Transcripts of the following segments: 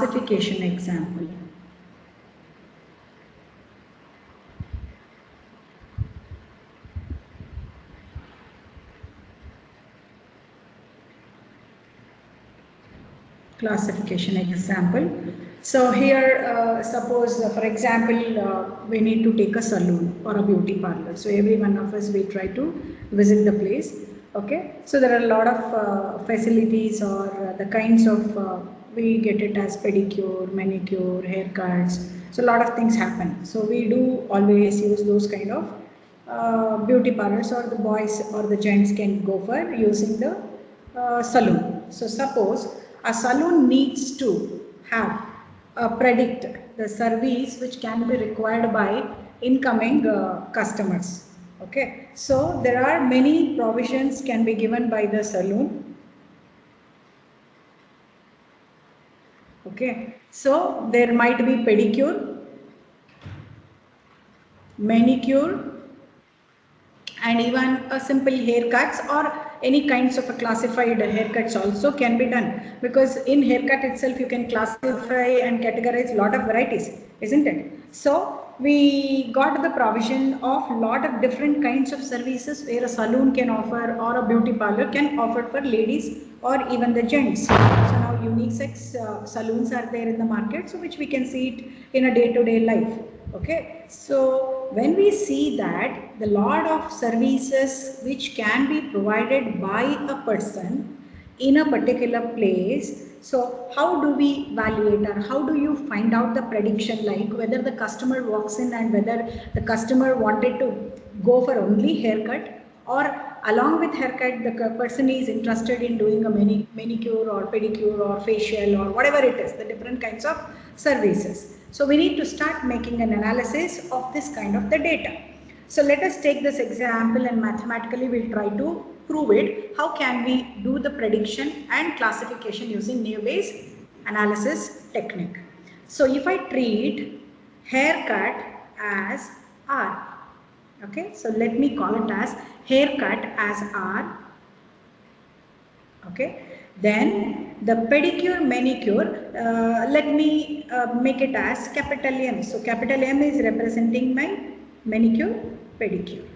classification example. Classification example. So here, suppose for example, we need to take a salon or a beauty parlor. So every one of us, we try to visit the place. Okay. So there are a lot of facilities or the kinds of, we get it as pedicure, manicure, haircuts. So a lot of things happen. So we do always use those kind of beauty parlors, or the boys or the gents can go for using the saloon. So suppose a saloon needs to have predict the service which can be required by incoming customers. Okay, so there are many provisions can be given by the saloon. Okay, so there might be pedicure, manicure, and even a simple haircuts or any kinds of a classified haircuts also can be done, because in haircut itself you can classify and categorize a lot of varieties, isn't it? So we got the provision of lot of different kinds of services where a saloon can offer or a beauty parlor can offer for ladies or even the gents. So now unisex saloons are there in the market, so which we can see it in a day-to-day life. Okay, so when we see that the lot of services which can be provided by a person in a particular place, so how do we evaluate, or how do you find out the prediction, like whether the customer walks in and whether the customer wanted to go for only haircut, or along with haircut the person is interested in doing a manicure or pedicure or facial or whatever it is, the different kinds of services. So we need to start making an analysis of this kind of the data. So let us take this example and mathematically we'll try to prove it. How can we do the prediction and classification using Naive Bayes analysis technique? So if I treat haircut as R, okay, so let me call it as haircut as R. Okay, then the pedicure manicure, let me make it as capital M. So capital M is representing my manicure pedicure.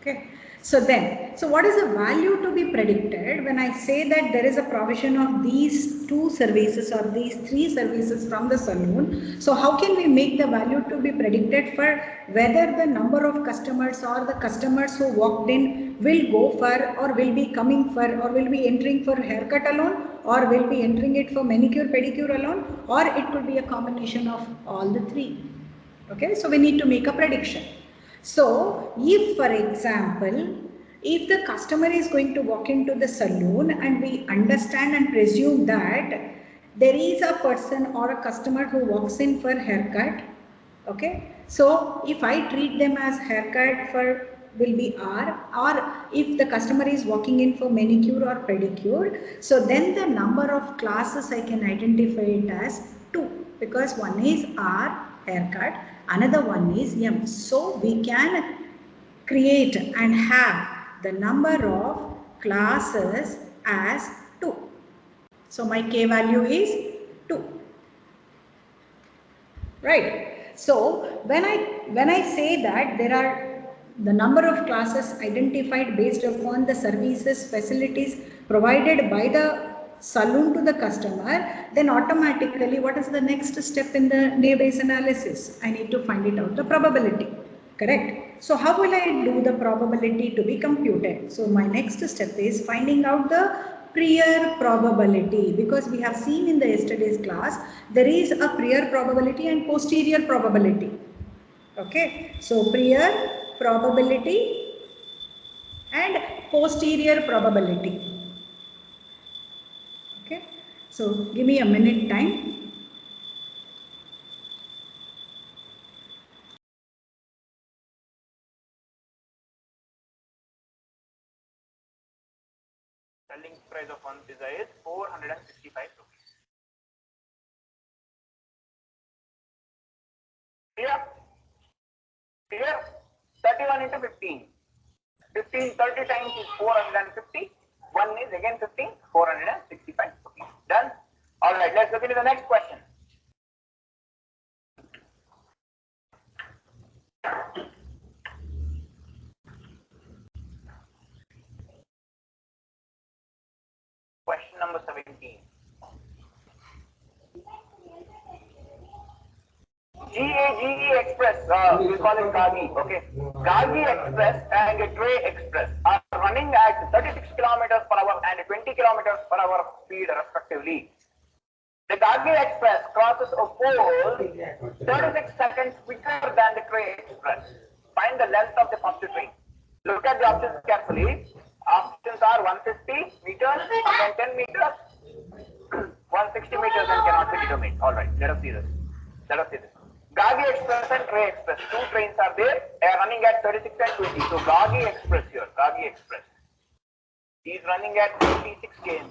Okay, so then, so what is the value to be predicted when I say that there is a provision of these two services or these three services from the saloon? So how can we make the value to be predicted for whether the number of customers or the customers who walked in will go for or will be coming for or will be entering for haircut alone, or will be entering it for manicure pedicure alone, or it could be a combination of all the three. Okay, so we need to make a prediction. So if, for example, if the customer is going to walk into the saloon and we understand and presume that there is a person or a customer who walks in for haircut, okay, so if I treat them as haircut for will be R, or if the customer is walking in for manicure or pedicure, so then the number of classes I can identify it as 2, because one is R, haircut, another one is M. So we can create and have the number of classes as 2. So my K value is 2. Right. So when I say that there are the number of classes identified based upon the services, facilities provided by the saloon to the customer, then automatically what is the next step in the Naive Bayes analysis? I need to find it out the probability. Correct. So how will I do the probability to be computed? So my next step is finding out the prior probability, because we have seen in the yesterday's class there is a prior probability and posterior probability. Okay, so prior probability and posterior probability. Okay, so give me a minute time. Selling price of one pizza is 465 rupees. Here 31 into 15. 30 times is 450. 1 is again 15, 465 rupees. Done. All right, let's look into the next question. Question number 17. GAGE Express, we call it GAGI, okay. GAGI Express and Tray Express are running at 36 kilometers per hour and 20 kilometers per hour speed respectively. The GAGI Express crosses a pole 36 seconds quicker than the Tray Express. Find the length of the first train. Look at the options carefully. Options are 150 meters, 110 meters, 160 meters and cannot be determined. All right, let us see this. GAGI Express and Tray Express, two trains are there. They are running at 36 and 20. So GAGI Express here, GAGI Express is running at 26 km.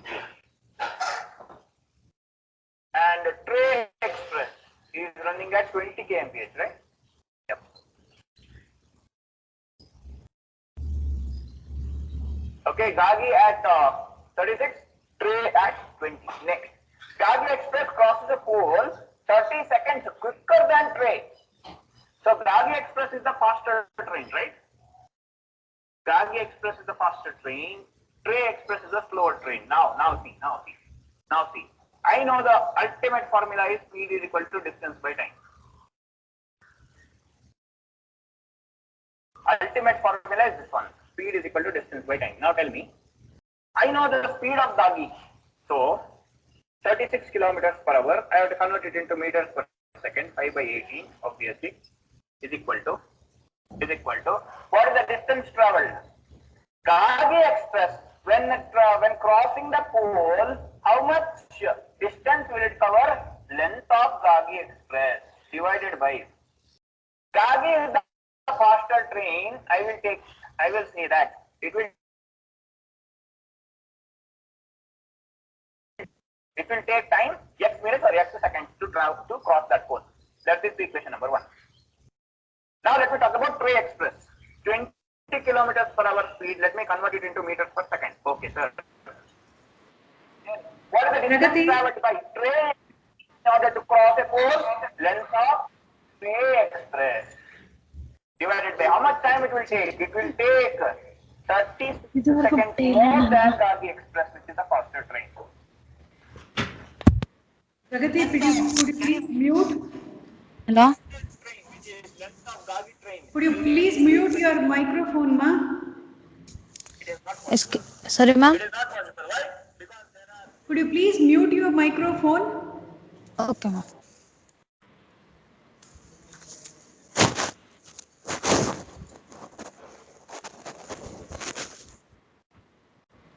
And Tray Express is running at 20 km, right? Yep. Okay, GAGI at 36, Tray at 20. Next, GAGI Express crosses a pole 30 seconds quicker than Tray. So GAGI Express is the faster train, right? GAGI Express is the faster train. Tray Express is the slower train. Now see. I know the ultimate formula is speed is equal to distance by time. Ultimate formula is this one. Speed is equal to distance by time. Now tell me. I know the speed of GAGI. So 36 kilometers per hour. I have to convert it into meters per second. 5 by 18, obviously, is equal to what is the distance traveled? GAGI Express, when crossing the pole, how much distance will it cover? Length of GAGI Express divided by GAGI is the faster train. I will say that it will take time x minutes or x seconds to cross that pole. That is the equation number 1. Now let me talk about Tray Express. 20 kilometers per hour speed. Let me convert it into meters per second. Okay, sir. What is the distance traveled by train in order to cross a pole? Length of Tray Express divided by how much time it will take? It will take 30 seconds more than GAGI Express, which is a faster train. Pragati, could you please mute? Hello? Could you please mute your microphone, ma? Sorry, ma'am? Could you please mute your microphone? Okay, ma'am.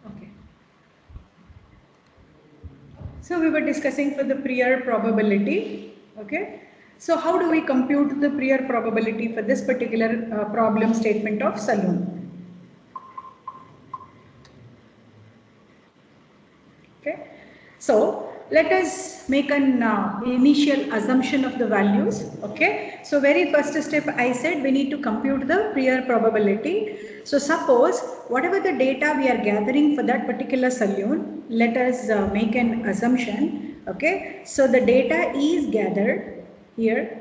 Okay. So we were discussing for the prior probability. Okay. So how do we compute the prior probability for this particular problem statement of saloon? Okay. So let us make an initial assumption of the values. Okay. So very first step I said we need to compute the prior probability. So suppose whatever the data we are gathering for that particular saloon, let us make an assumption. Okay. So the data is gathered here.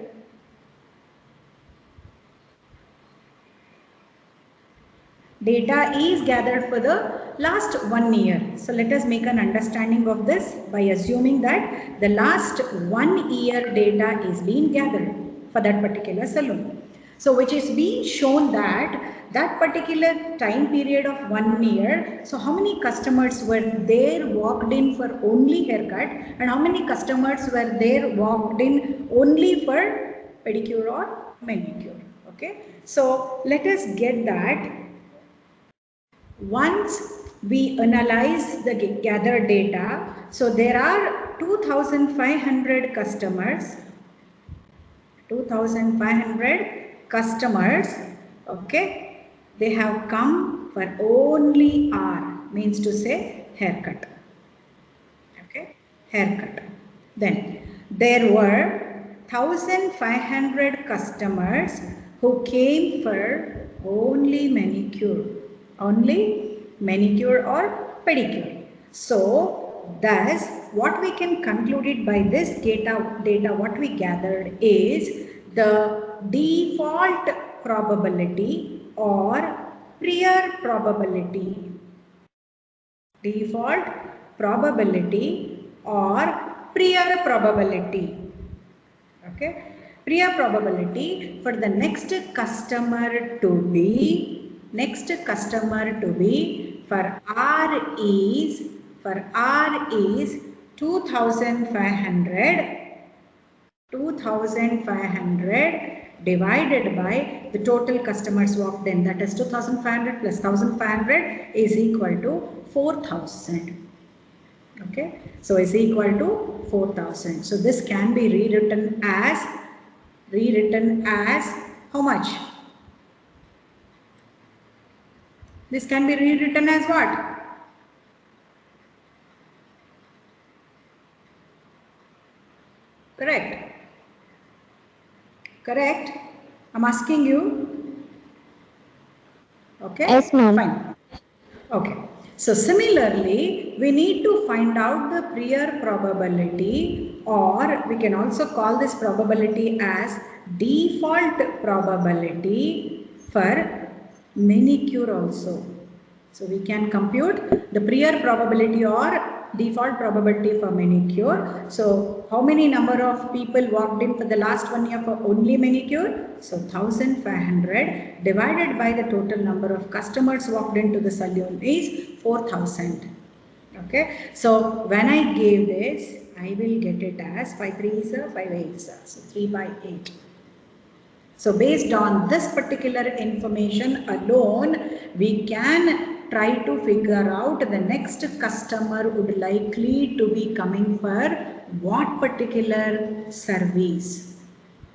Data is gathered for the last 1 year. So let us make an understanding of this by assuming that the last 1 year data is being gathered for that particular saloon. So which is being shown that that particular time period of 1 year, so how many customers were there walked in for only haircut and how many customers were there walked in only for pedicure or manicure. Okay. So let us get that. Once we analyze the gathered data, so there are 2,500 customers, okay, they have come for only R, means to say haircut, okay, haircut. Then there were 1,500 customers who came for only manicure or pedicure. So thus what we can conclude it by this data what we gathered is the default probability or prior probability. Default probability or prior probability. Okay. Prior probability for the next customer to be for R is 2500 divided by the total customers walked in, that is 2500 plus 1500 is equal to 4000. Okay, so is equal to 4000. So this can be rewritten as how much? This can be rewritten as what? Correct. Correct. I'm asking you. Okay. Yes, ma'am. Fine. Okay. So similarly, we need to find out the prior probability, or we can also call this probability as default probability for manicure also. So we can compute the prior probability or default probability for manicure. So how many number of people walked in for the last 1 year for only manicure? So 1500 divided by the total number of customers walked into the salon is 4000. Okay, so when I give this, I will get it as 5 3s are 5 8s are, so 3 by 8. So based on this particular information alone, we can try to figure out the next customer would likely to be coming for what particular service.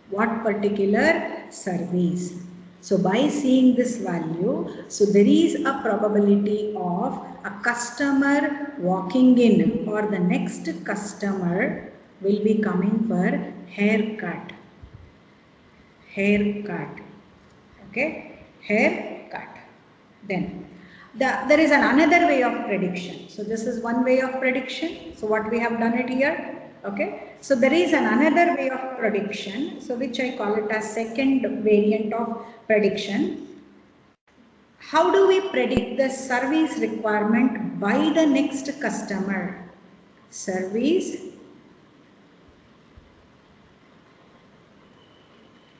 What particular service. So by seeing this value, so there is a probability of a customer walking in, or the next customer will be coming for haircut. Haircut. Okay, haircut. Then there is another way of prediction. So this is one way of prediction. So what we have done it here. Okay, so there is another way of prediction, so which I call it as second variant of prediction. How do we predict the service requirement by the next customer? Service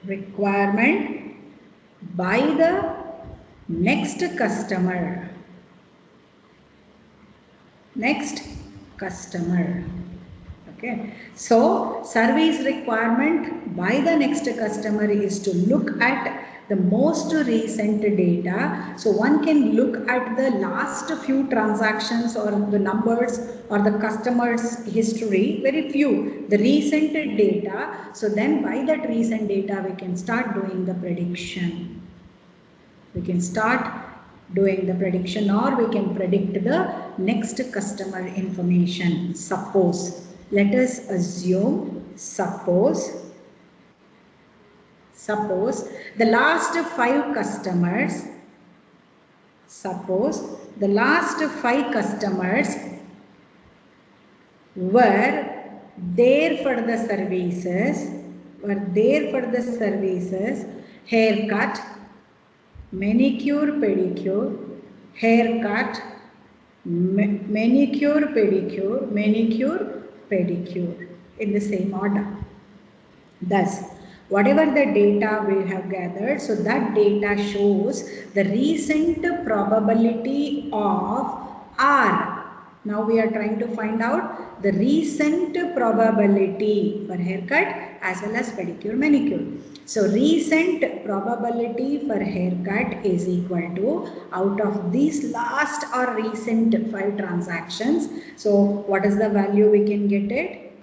requirement by the next customer. Next customer. Okay, so service requirement by the next customer is to look at the most recent data. So one can look at the last few transactions or the numbers or the customer's history, very few, the recent data. So then by that recent data, we can start doing the prediction. We can start doing the prediction, or we can predict the next customer information. Suppose, let us assume, suppose the last 5 customers, were there for the services, haircut, manicure, pedicure, haircut, manicure, pedicure in the same order. Thus, whatever the data we have gathered, so that data shows the recent probability of R. Now we are trying to find out the recent probability for haircut as well as pedicure, manicure. So recent probability for haircut is equal to, out of these last or recent 5 transactions, so what is the value we can get it?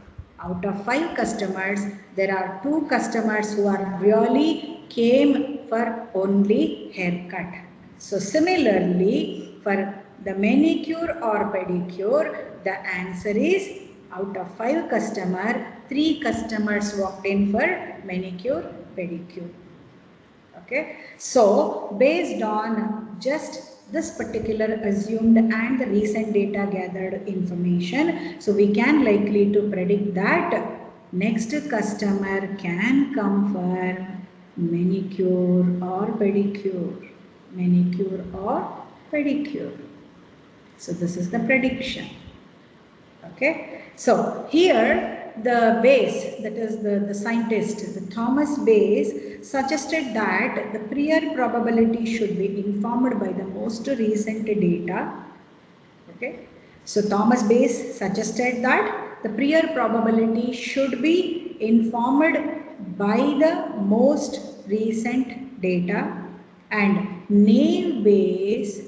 Out of 5 customers, there are 2 customers who are really came for only haircut. So similarly, for the manicure or pedicure, the answer is, out of 5 customers, 3 customers walked in for manicure, pedicure. Okay, so based on just this particular assumed and the recent data gathered information. So we can likely to predict that next customer can come for manicure or pedicure. Manicure or pedicure. So this is the prediction. Okay. So here the Bayes, that is the scientist, the Thomas Bayes suggested that the prior probability should be informed by the most recent data. Okay. So Thomas Bayes suggested that the prior probability should be informed by the most recent data, and Naive Bayes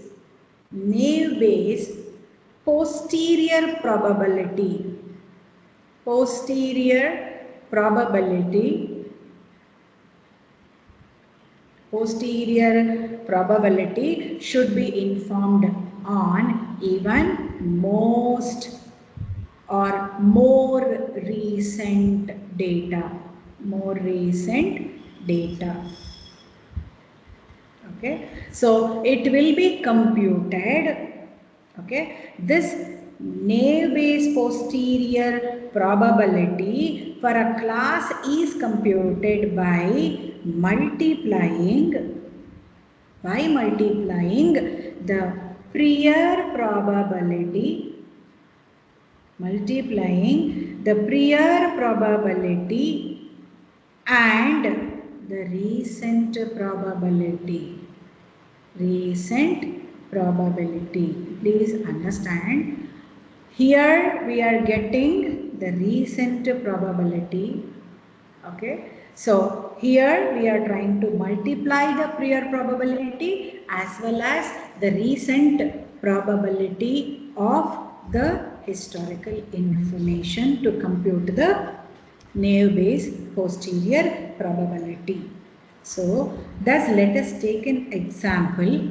posterior probability should be informed on even most or more recent data. Okay, so it will be computed. Okay, this Naive Bayes posterior probability for a class is computed by multiplying the prior probability and the recent probability. Please understand, here we are getting the recent probability. Okay, so here we are trying to multiply the prior probability as well as the recent probability of the historical information to compute the Naive Bayes posterior probability. So, thus let us take an example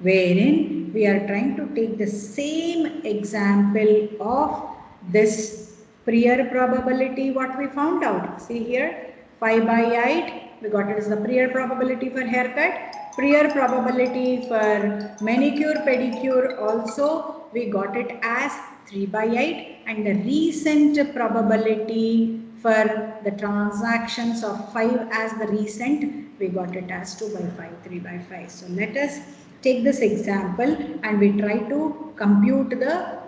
wherein we are trying to take the same example of this prior probability what we found out. See here, 5 by 8, we got it as the prior probability for haircut. Prior probability for manicure, pedicure also we got it as 3 by 8, and the recent probability for the transactions of 5 as the recent, we got it as 2 by 5, 3 by 5. So let us take this example and we try to compute the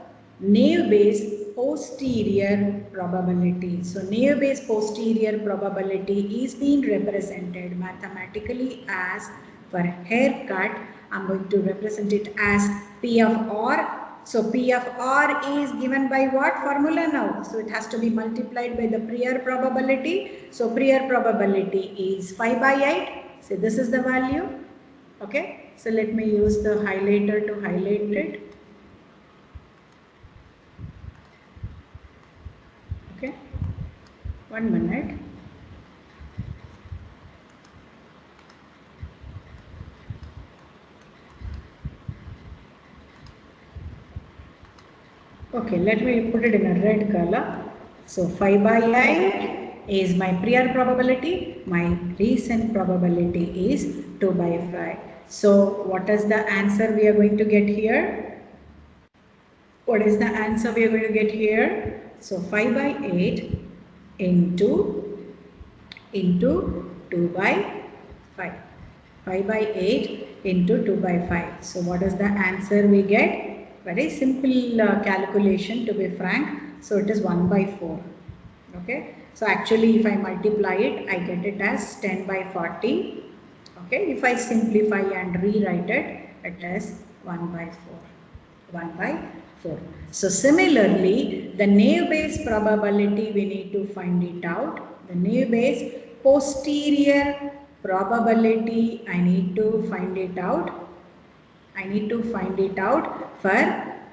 Naive Bayes posterior probability. So Naive Bayes posterior probability is being represented mathematically as, for haircut, I'm going to represent it as P of R. So P of R is given by what formula now? So it has to be multiplied by the prior probability. So prior probability is 5 by 8. So this is the value. Okay. So let me use the highlighter to highlight it. Okay. 1 minute. Okay, let me put it in a red color. So 5 by 8 is my prior probability. My recent probability is 2 by 5. So what is the answer we are going to get here? What is the answer we are going to get here? So 5 by 8 into 2 by 5. 5 by 8 into 2 by 5. So what is the answer we get? Very simple calculation, to be frank. So it is 1 by 4. Okay. So actually if I multiply it, I get it as 10 by 40. Okay. If I simplify and rewrite it, it is 1 by 4. 1 by 4. So similarly, the Naive Bayes probability we need to find it out. The Naive Bayes posterior probability I need to find it out. For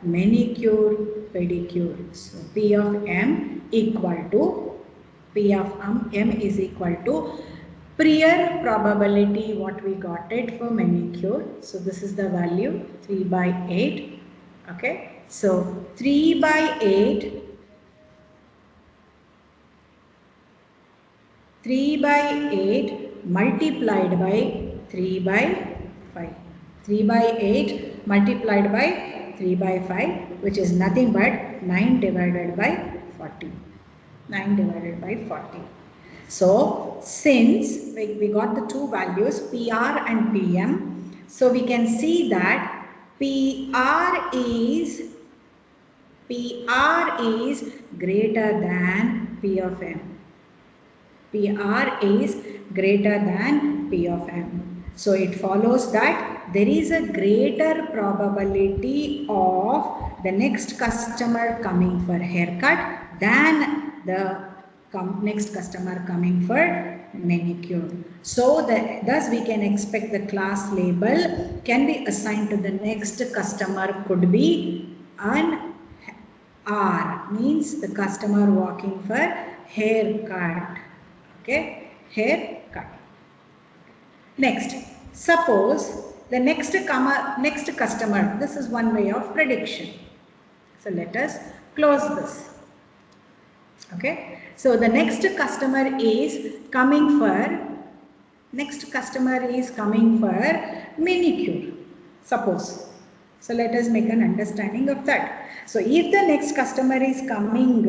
manicure, pedicure. So P of M is equal to prior probability what we got it for manicure. So this is the value 3 by 8. Okay. So 3 by 8 multiplied by 3 by 5. 3 by 8 multiplied by 3 by 5, which is nothing but 9 divided by 40. 9 divided by 40. So since we got the two values PR and PM, so we can see that PR is greater than P of M. PR is greater than P of M. So it follows that there is a greater probability of the next customer coming for haircut than the next customer coming for manicure. So thus we can expect the class label can be assigned to the next customer could be an R, means the customer walking for haircut. Okay, haircut. Next, suppose the next customer, this is one way of prediction. So let us close this. Okay, so the next customer is coming for manicure, suppose. So let us make an understanding of that. So if the next customer is coming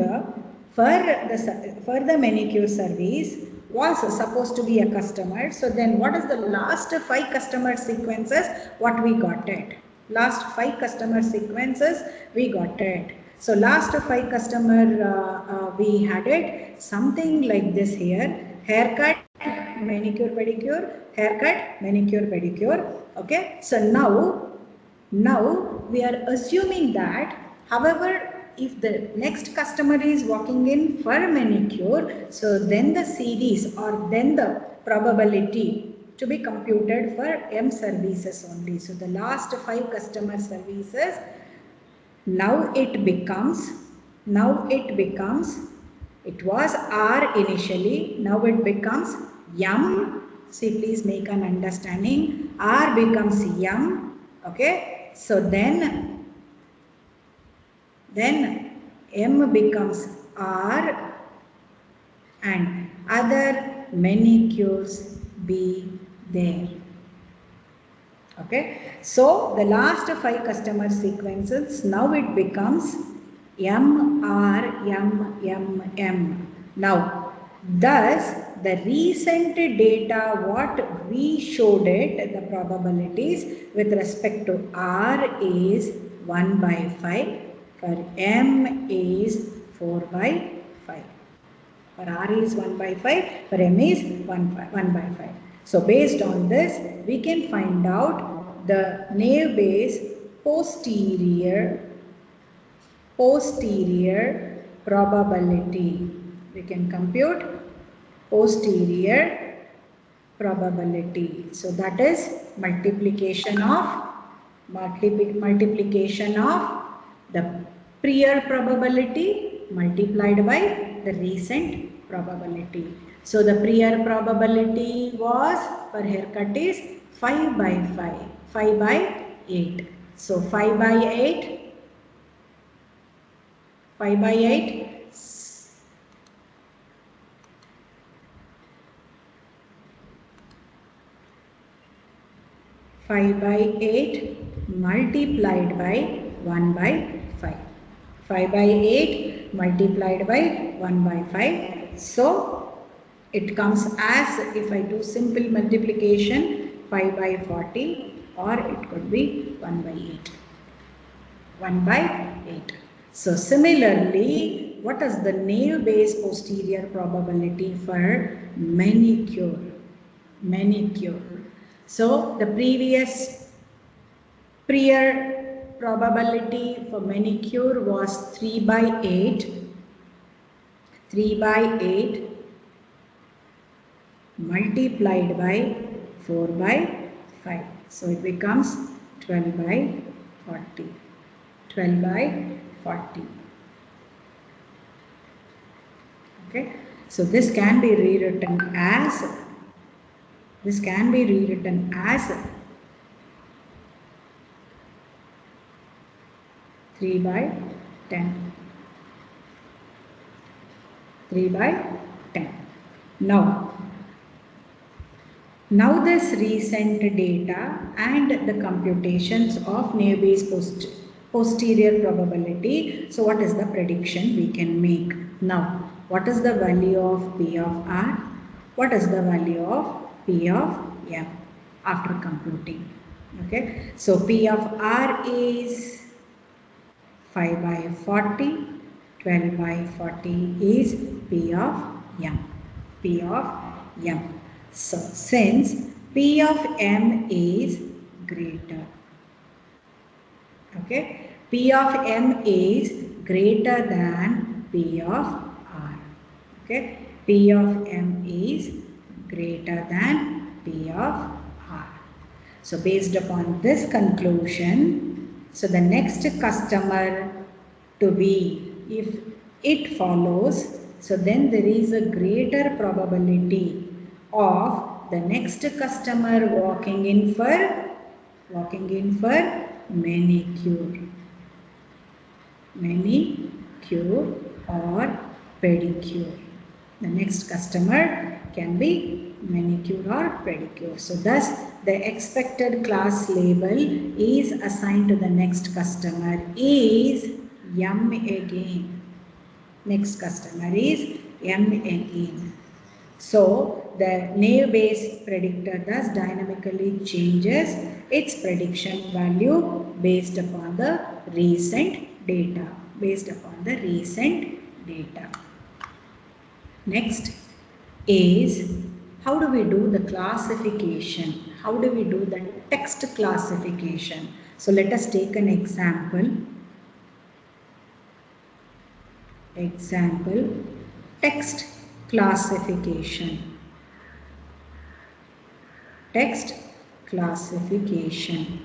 for the manicure service, was supposed to be a customer, so then what is the last 5 customer sequences what we got it? Last 5 customer sequences we got it. So last 5 customer we had it something like this here: haircut, manicure, pedicure, haircut, manicure, pedicure. Okay, so now we are assuming that, however, if the next customer is walking in for manicure, so then the series or then the probability to be computed for M services only. So the last 5 customer services, now it becomes, it was R initially, now it becomes M. See, please make an understanding. R becomes M. Okay, so then M becomes R and other manicures be there. Okay, so the last 5 customer sequences, now it becomes M, R, M, M, M. Now, thus the recent data what we showed it, the probabilities with respect to R is 1 by 5. For M is 4 by 5. For R is 1 by 5, for M is 1 by 5. So based on this, we can find out the naive Bayes posterior probability. We can compute posterior probability. So that is multiplication of the prior probability multiplied by the recent probability. So the prior probability was for haircut is 5 by 5, 5 by 8. So 5 by 8, 5 by 8, 5 by 8 multiplied by 1 by 5. 5 by 8 multiplied by 1 by 5. So it comes as, if I do simple multiplication, 5 by 40, or it could be 1 by 8. 1 by 8. So similarly, what is the naive Bayes posterior probability for manicure? So the prior probability for manicure was 3 by 8. 3 by 8 multiplied by 4 by 5. So it becomes 12 by 40. 12 by 40. Okay. So this can be rewritten as 3 by 10. 3 by 10. Now, Now this recent data and the computations of naive Bayes posterior probability. So what is the prediction we can make? Now, what is the value of P of R? What is the value of P of M after computing? Okay, so P of R is 5 by 40, 12 by 40 is P of M. P of M. So, since P of M is greater, okay, P of M is greater than P of R, okay, P of M is greater than P of R. So, based upon this conclusion, so the next customer to be, if it follows, so then there is a greater probability of the next customer walking in for manicure or pedicure. The next customer can be manicure or pedicure. So thus the expected class label is assigned to the next customer is M again. Next customer is M again. So the naive Bayes predictor thus dynamically changes its prediction value based upon the recent data. Next is, how do we do the classification? How do we do the text classification? So let us take an example. Text classification.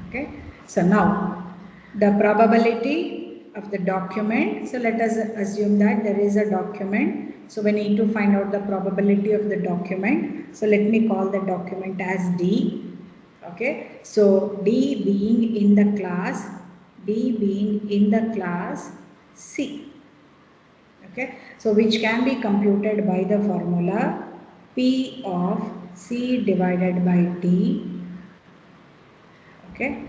Okay. So now the probability of the document. So let us assume that there is a document. So we need to find out the probability of the document. So let me call the document as D. Okay. So D being in the class C. Okay. So which can be computed by the formula P of C divided by D. Okay.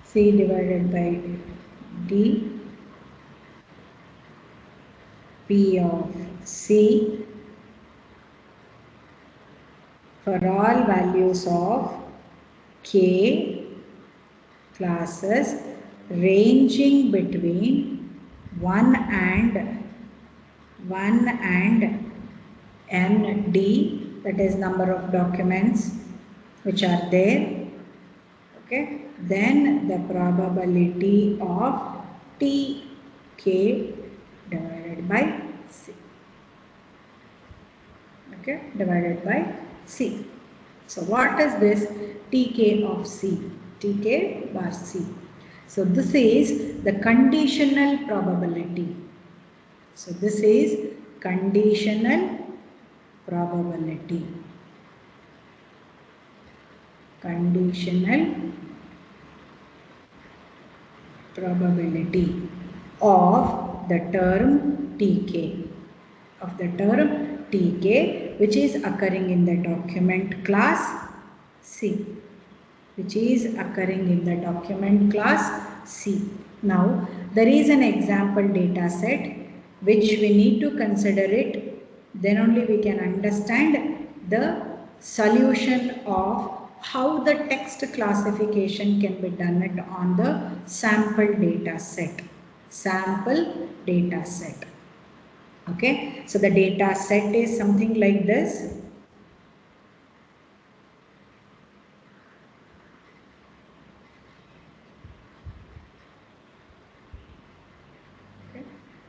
C divided by D, P of C for all values of K classes ranging between 1 and ND, that is number of documents which are there. Okay, then the probability of Tk divided by C. Okay, divided by C. So what is this Tk of C? Tk bar C. So this is the conditional probability. So this is conditional probability. Conditional probability of the term Tk. Of the term Tk, which is occurring in the document class C. Which is occurring in the document class C. Now, there is an example data set which we need to consider it. Then only we can understand the solution of how the text classification can be done on the sample data set. Okay, so the data set is something like this. Okay.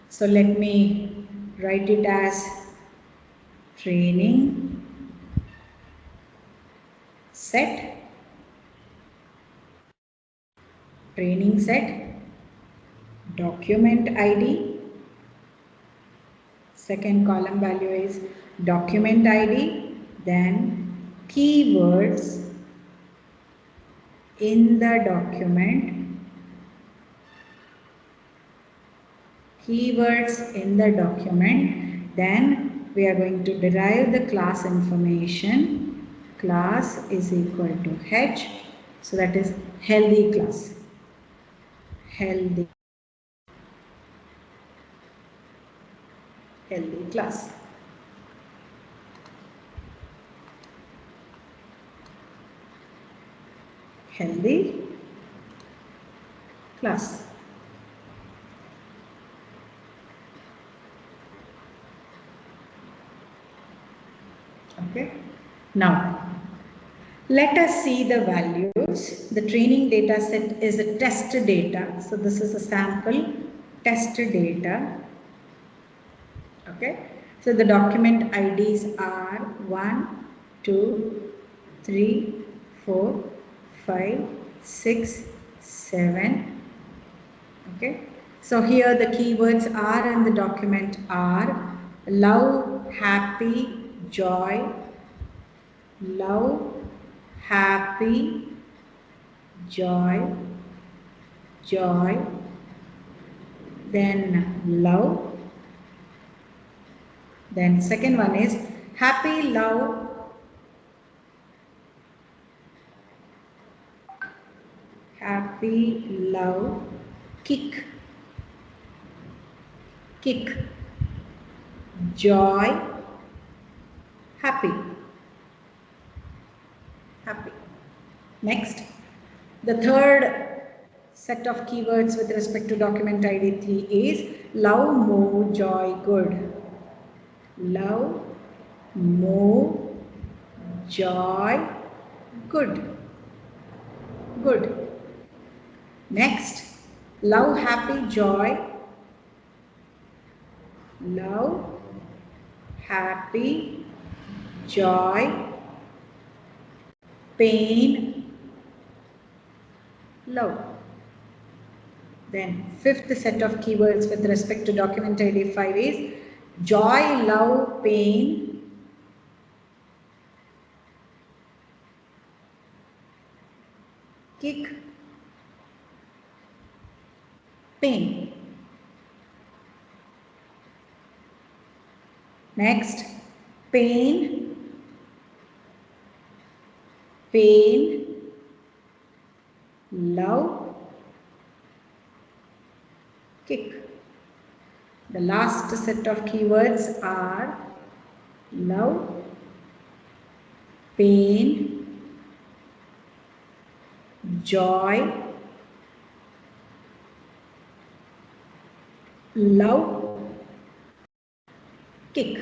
So let me write it as training set, document ID, second column value is document ID, then keywords in the document, then we are going to derive the class information. Class is equal to H, so that is healthy class. Healthy class. Healthy class. Okay. Now, let us see the values. The training data set is a test data. So this is a sample test data. Okay. So the document IDs are 1, 2, 3, 4, 5, 6, 7. Okay. So here the keywords are in the document are love, happy, joy, love, happy, joy, joy, then love. Then second one is happy, love, kick, joy, happy. Next, the third set of keywords with respect to document ID 3 is love, more, joy, good. Love, more, joy, good. Next, love, happy, joy. Love, happy, joy, pain, love. Then fifth set of keywords with respect to document ID 5 is joy, love, pain, kick, pain. Next, pain, love, kick. The last set of keywords are love, pain, joy, love, kick.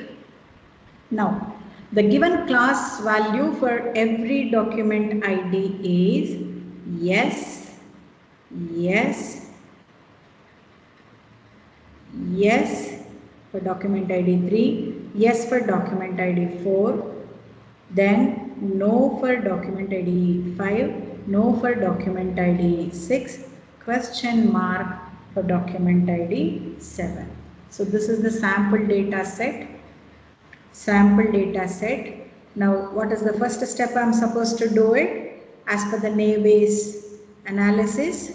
Now, the given class value for every document ID is yes, for document ID 3, yes for document ID 4, then no for document ID 5, no for document ID 6, question mark for document ID 7. So this is the sample data set. Now what is the first step I am supposed to do it? As per the Bayes analysis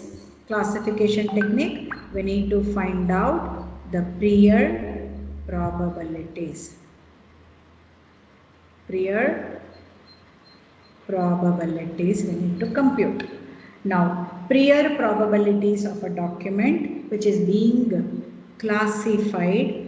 classification technique, we need to find out the prior probabilities. Prior probabilities we need to compute. Now, prior probabilities of a document which is being classified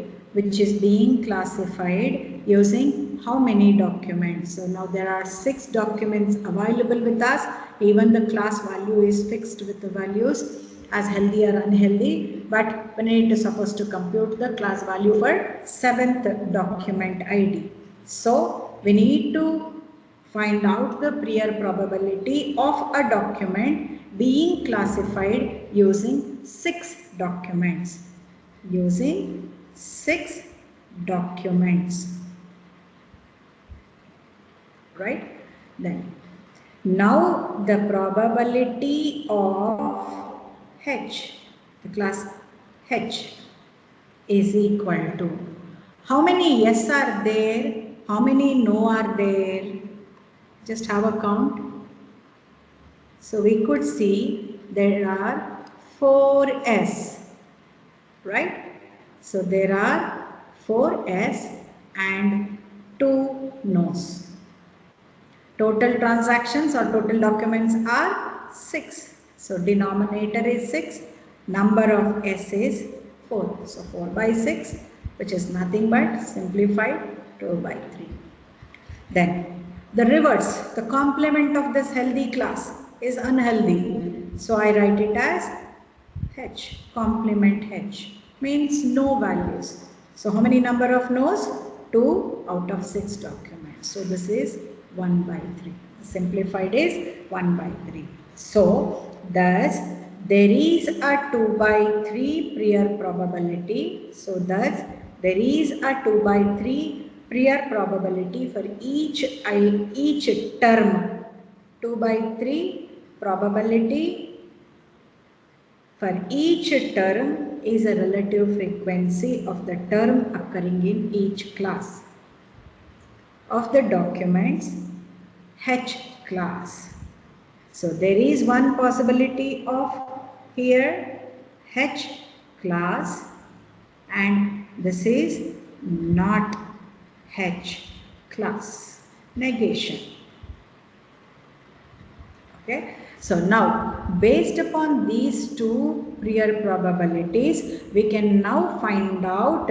using how many documents? So now there are 6 documents available with us. Even the class value is fixed with the values as healthy or unhealthy, but we need to supposed to compute the class value for 7th document ID. So we need to find out the prior probability of a document being classified using 6 documents. Right? Then, now the probability of H, the class H, is equal to how many yes are there, how many no are there? Just have a count. So we could see there are 4 S, right? So there are 4 S and 2 no's. Total transactions or total documents are 6. So denominator is 6, number of S is 4. So 4 by 6, which is nothing but simplified 2 by 3. Then the reverse, the complement of this healthy class is unhealthy. So I write it as H, complement H, means no values. So how many number of no's? 2 out of 6 documents. So this is 1 by 3. Simplified is 1 by 3. So thus there is a 2 by 3 prior probability. So thus there is a 2 by 3 prior probability for each term. 2 by 3 probability for each term is a relative frequency of the term occurring in each class of the documents H class. So there is one possibility of here H class, and this is not H class. Negation. Okay. So now, based upon these two prior probabilities, we can now find out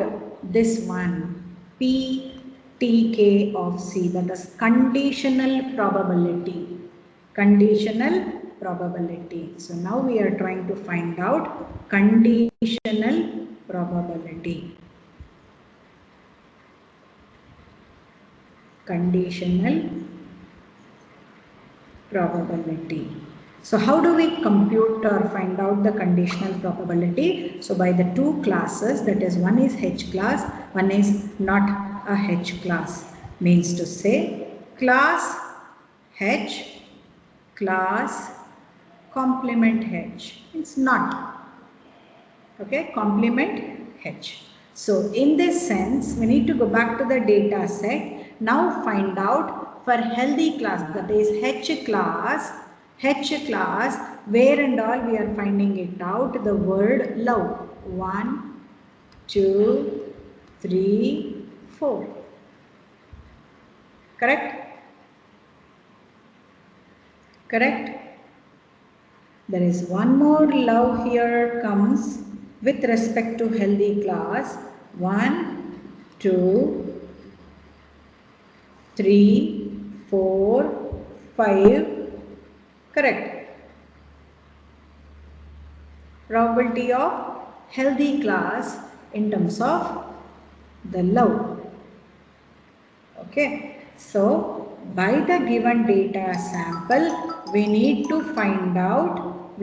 this one, PTK of C, that is conditional probability. Conditional probability. So now we are trying to find out conditional probability. Conditional probability. So how do we compute or find out the conditional probability? So by the two classes, that is one is H class, one is not a H class. Means to say class H, class complement H. It's not. Okay, complement H. So in this sense, we need to go back to the data set. Now find out for healthy class, that is H class, where and all we are finding it out, the word love. 1, 2, 3, 4. Correct? Correct? There is one more love here comes with respect to healthy class. 1, 2, 3, 4, 5. Correct. Probability of healthy class in terms of the love. Okay. So by the given data sample, we need to find out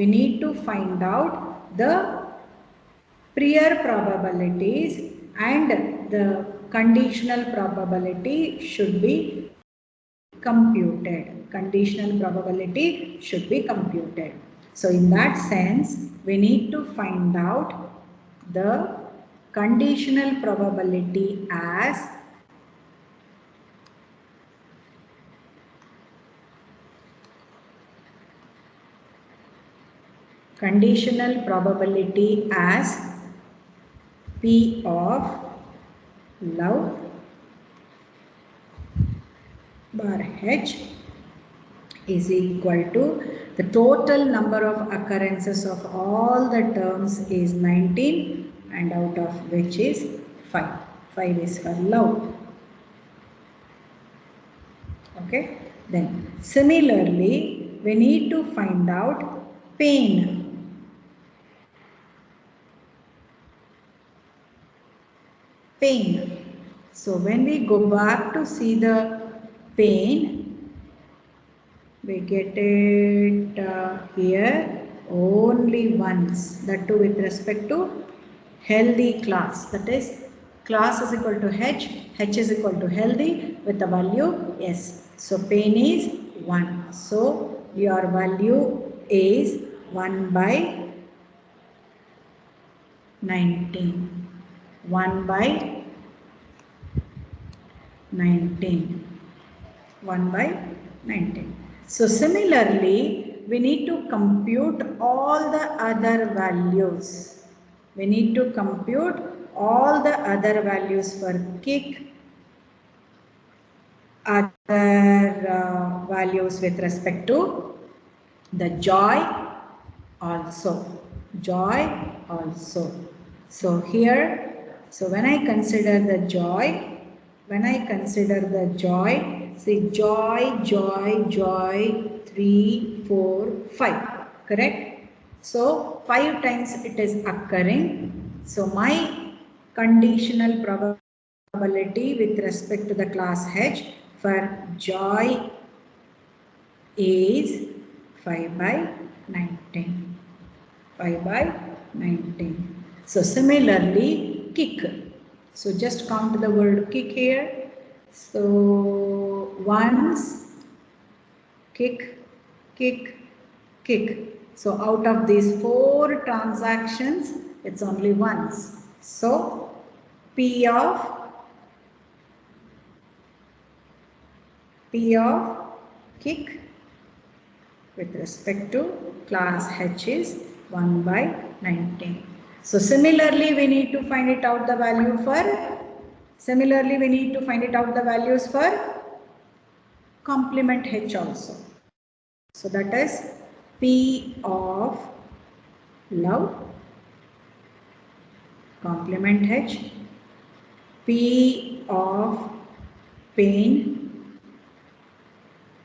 the prior probabilities, and the conditional probability should be computed. Conditional probability should be computed. So in that sense, we need to find out the conditional probability as P of love bar H is equal to the total number of occurrences of all the terms is 19, and out of which is 5. 5 is for love. Okay. Then similarly, we need to find out pain. Pain. So when we go back to see the pain, we get it here only once, that too with respect to healthy class, that is class is equal to H is equal to healthy with the value S. So pain is 1. So your value is 1 by 19. 1 by 19. 19. So similarly, we need to compute all the other values. We need to compute all the other values for kick, other values with respect to the joy also. So here, so when I consider the joy, see joy, 3, 4, 5, correct? So 5 times it is occurring. So my conditional probability with respect to the class H for joy is 5 by 19. 5 by 19. So similarly, kick. So just count the word kick here. So once, kick, kick, kick. So out of these 4 transactions, it's only once. So P of kick with respect to class H is 1 by 19. So similarly, we need to find it out the value for, values for complement H also. So that is P of love, complement H, P of pain,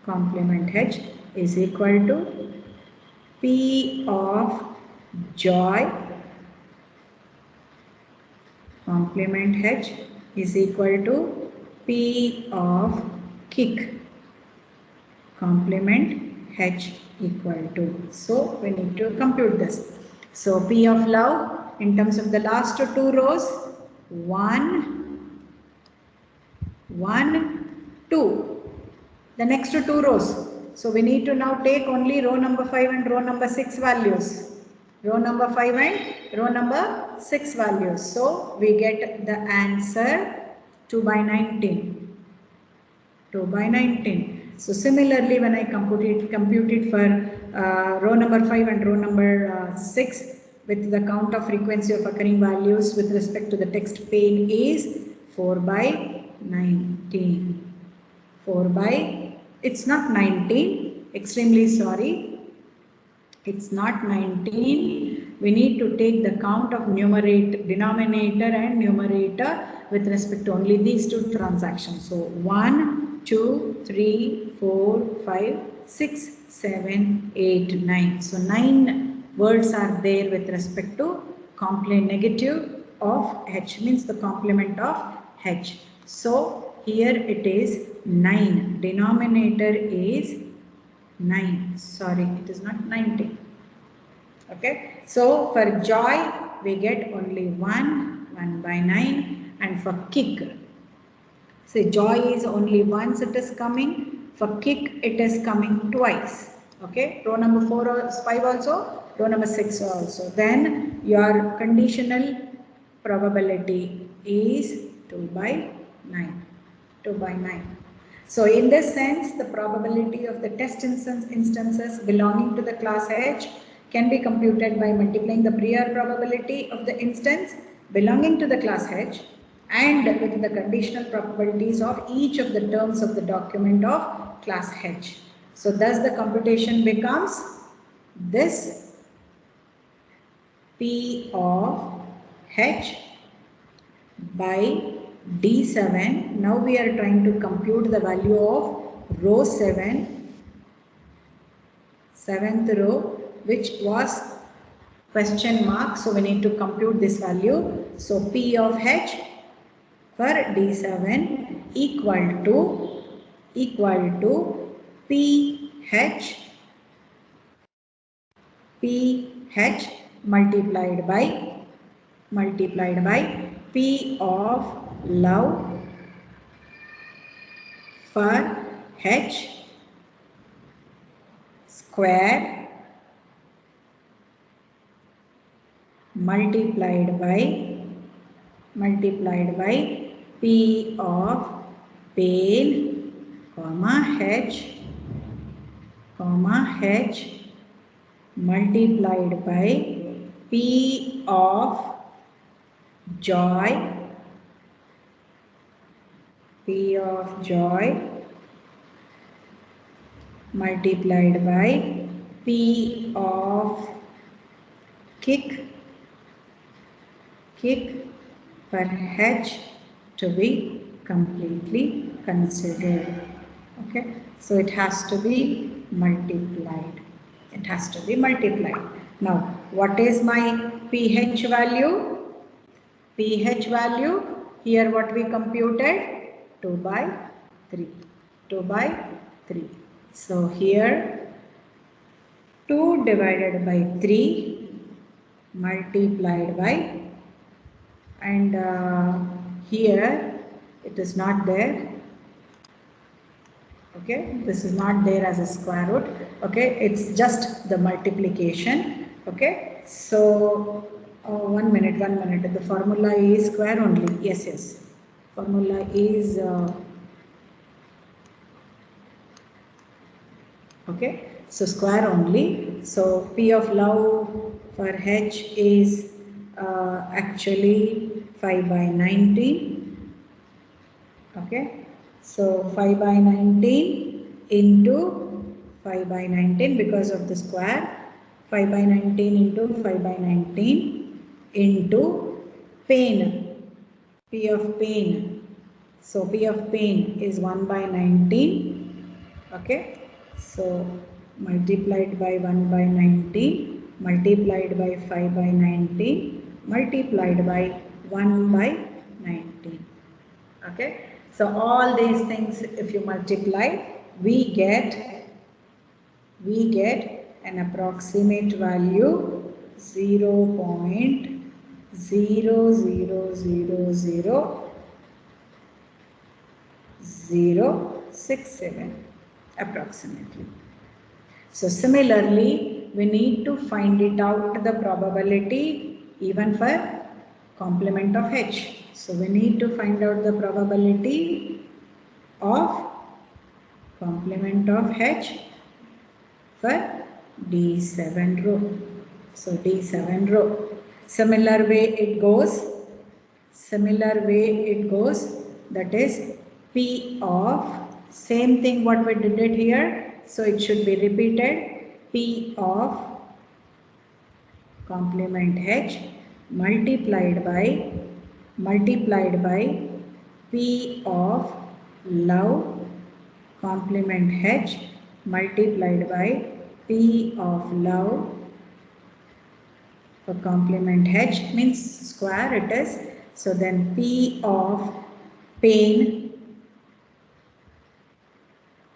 complement H is equal to P of joy, complement H is equal to P of kick, complement H equal to. So we need to compute this. So P of love in terms of the last 2 rows, 1, 1, 2. The next 2 rows. So we need to now take only row number 5 and row number 6 values. Row number 5 and row number 6 values. So we get the answer 2 by 19. 2 by 19. So similarly, when I compute it for row number 5 and row number 6 with the count of frequency of occurring values with respect to the text pane is 4 by 19. 4 by, it's not 19, extremely sorry, it's not 19. We need to take the count of denominator and numerator with respect to only these 2 transactions. So 1, 2, 3, 4, 5, 6, 7, 8, 9. So 9 words are there with respect to complement negative of H, means the complement of H. So here it is 9. Denominator is 9. Sorry, it is not 19. Okay. So for joy, we get only 1 by 9. And for kick, say joy is only once it is coming. For kick, it is coming twice. Okay. Row number 4 or 5 also, row number 6 also. Then your conditional probability is 2 by 9. 2 by 9. So in this sense, the probability of the test instances belonging to the class H can be computed by multiplying the prior probability of the instance belonging to the class H and with the conditional probabilities of each of the terms of the document of class H. So thus the computation becomes this P of H by D7. Now we are trying to compute the value of row 7, 7th row, which was question mark. So we need to compute this value. So P of H for D7 equal to PH multiplied by P of love for H square multiplied by P of pain, comma H comma h multiplied by P of joy, P of joy multiplied by P of kick per h to be completely considered. Okay, so it has to be multiplied. It has to be multiplied. Now, what is my pH value? pH value, here what we computed? 2 by 3. 2 by 3. So here 2 divided by 3 multiplied by, and here it is not there. Okay, this is not there as a square root. Okay, it's just the multiplication. Okay, so 1 minute. The formula is square only. Yes. Formula is okay. So square only. So P of love for H is actually 5 by 19. Okay. So 5 by 19 into 5 by 19 because of the square. 5 by 19 into 5 by 19 into pain. P of pain. So P of pain is 1 by 19. Okay. So multiplied by 1 by 19 multiplied by 5 by 19 multiplied by 1 by 19. Okay. So all these things if you multiply, we get an approximate value 0.0000067 approximately. So similarly, we need to find it out the probability even for complement of H. So we need to find out the probability of complement of H for D7 row. So D7 row. Similar way it goes. That is P of, same thing what we did it here. So it should be repeated. P of complement H multiplied by P of love complement H multiplied by P of love for complement H means square it is. So then P of pain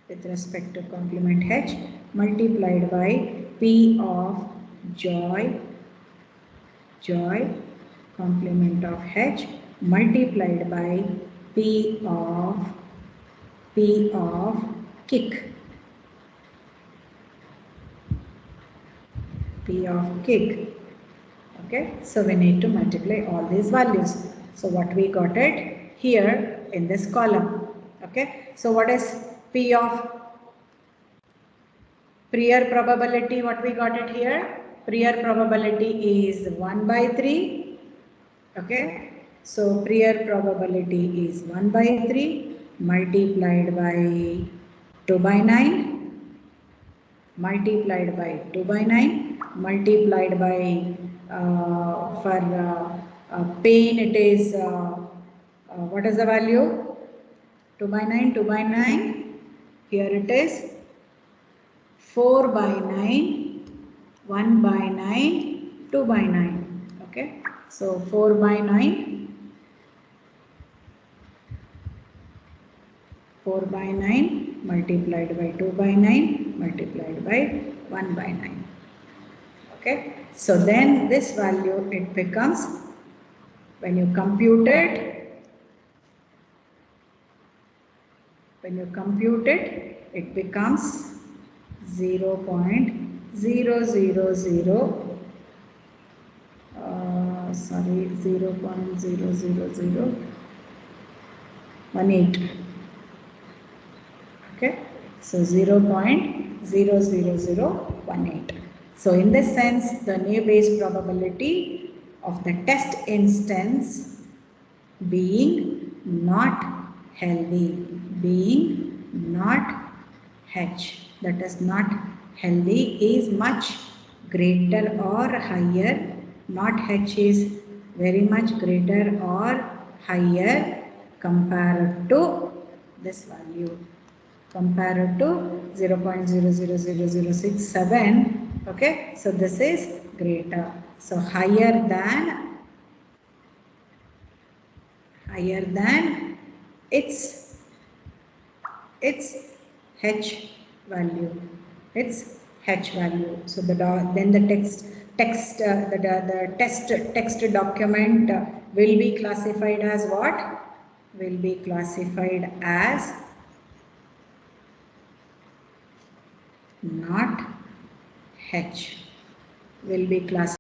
with respect to complement H multiplied by P of joy complement of H multiplied by P of kick. P of kick. Okay, so we need to multiply all these values. So what we got it here in this column. Okay, so what is P of prior probability? What we got it here? Prior probability is 1 by 3. Okay, so prior probability is 1 by 3 multiplied by 2 by 9 multiplied by 2 by 9 multiplied by for pain it is what is the value? 2 by 9 here it is 4 by 9 1 by 9 2 by 9. Okay, so 4 by 9 multiplied by 2 by 9 multiplied by 1 by 9. Okay, so then this value it becomes, when you compute it, it becomes 0.000 0.00018. Okay, So 0.00018. So in this sense, the Naive Bayes probability of the test instance being not healthy, being not H, that is not healthy, is much greater or higher. Not H is very much greater or higher compared to this value, compared to 0.000067. Okay, so this is greater, so higher than its H value, its H value. So then the text document will be classified as what? Will be classified as not H. Will be classified